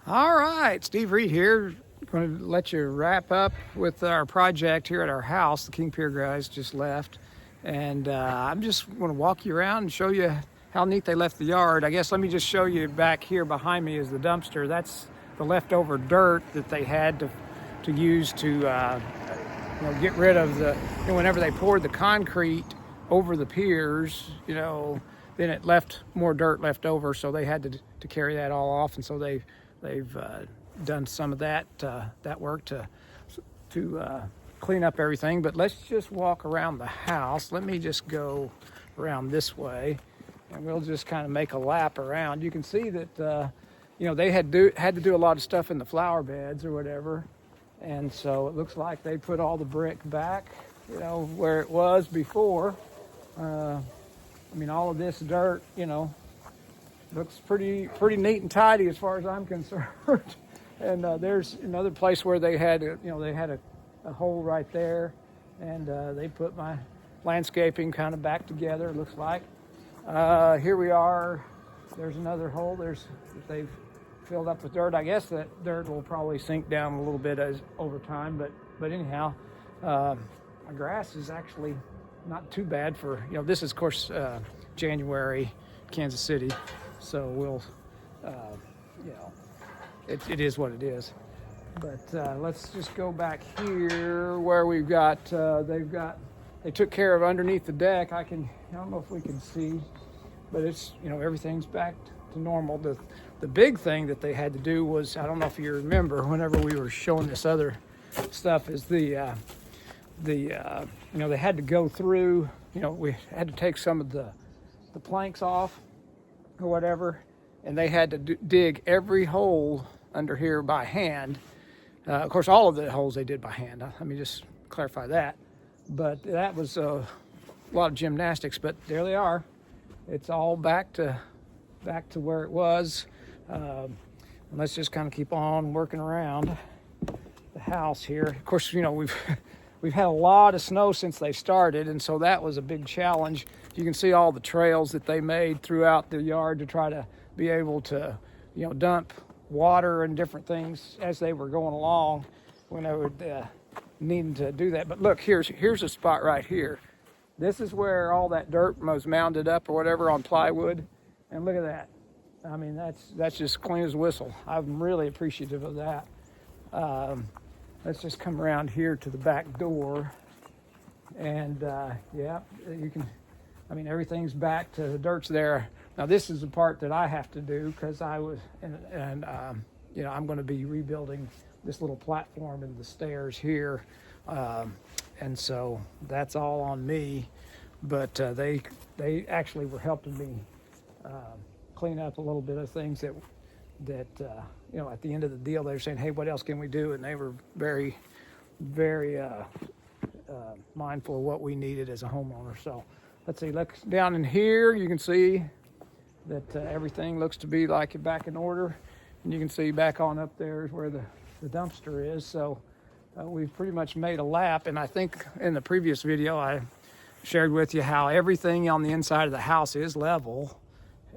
All right, Steve Reed here. Going to let you wrap up with our project here at our house. The King Pier guys just left, and I'm just going to walk you around and show you how neat they left the yard. I guess let me just show you back here behind me is the dumpster. That's the leftover dirt that they had to use to get rid of the. Whenever they poured the concrete over the piers, then it left more dirt left over, so they had to carry that all off, and so they've done some of that work to clean up everything. But let's just walk around the house. Let me just go around this way, and we'll just kind of make a lap around. You can see that they had to do a lot of stuff in the flower beds or whatever, and so it looks like they put all the brick back, where it was before. All of this dirt, looks pretty neat and tidy as far as I'm concerned. And there's another place where they had a hole right there, and they put my landscaping kind of back together, it looks like. Here we are. There's another hole. They've filled up with dirt. I guess that dirt will probably sink down a little bit over time, but anyhow, my grass is actually not too bad for, this is of course January, Kansas City, so we'll, it is what it is. But let's just go back here where we've got, they took care of underneath the deck. I don't know if we can see, but it's, everything's back to normal. The big thing that they had to do was, I don't know if you remember, whenever we were showing this other stuff, is they had to go through, we had to take some of the planks off or whatever, and they had to dig every hole under here by hand. Of course, all of the holes they did by hand. Let me just clarify that. But that was a lot of gymnastics, but there they are. It's all back to where it was. Let's just kind of keep on working around the house here. Of course, we've had a lot of snow since they started, and so that was a big challenge. You can see all the trails that they made throughout the yard to try to be able to, dump water and different things as they were going along when they would needing to do that. But look, here's a spot right here. This is where all that dirt was mounded up or whatever on plywood, and look at that. That's just clean as a whistle. I'm really appreciative of that. Let's just come around here to the back door, and you can, everything's back to the dirt's there. Now this is the part that I have to do because I'm going to be rebuilding this little platform and the stairs here, and so that's all on me. But they actually were helping me clean up a little bit of things that at the end of the deal, they were saying, hey, what else can we do? And they were very, very mindful of what we needed as a homeowner. So let's see, look down in here, you can see that everything looks to be like back in order. And you can see back on up there is where the dumpster is. So we've pretty much made a lap. And I think in the previous video, I shared with you how everything on the inside of the house is level.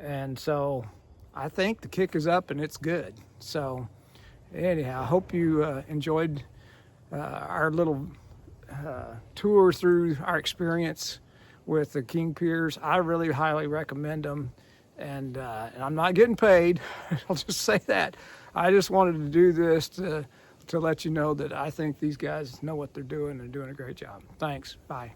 And so I think the kick is up and it's good. So anyhow, I hope you enjoyed our little tour through our experience with the King Piers. I really highly recommend them, and I'm not getting paid. I'll just say that. I just wanted to do this to let you know that I think these guys know what they're doing. They're doing a great job. Thanks. Bye.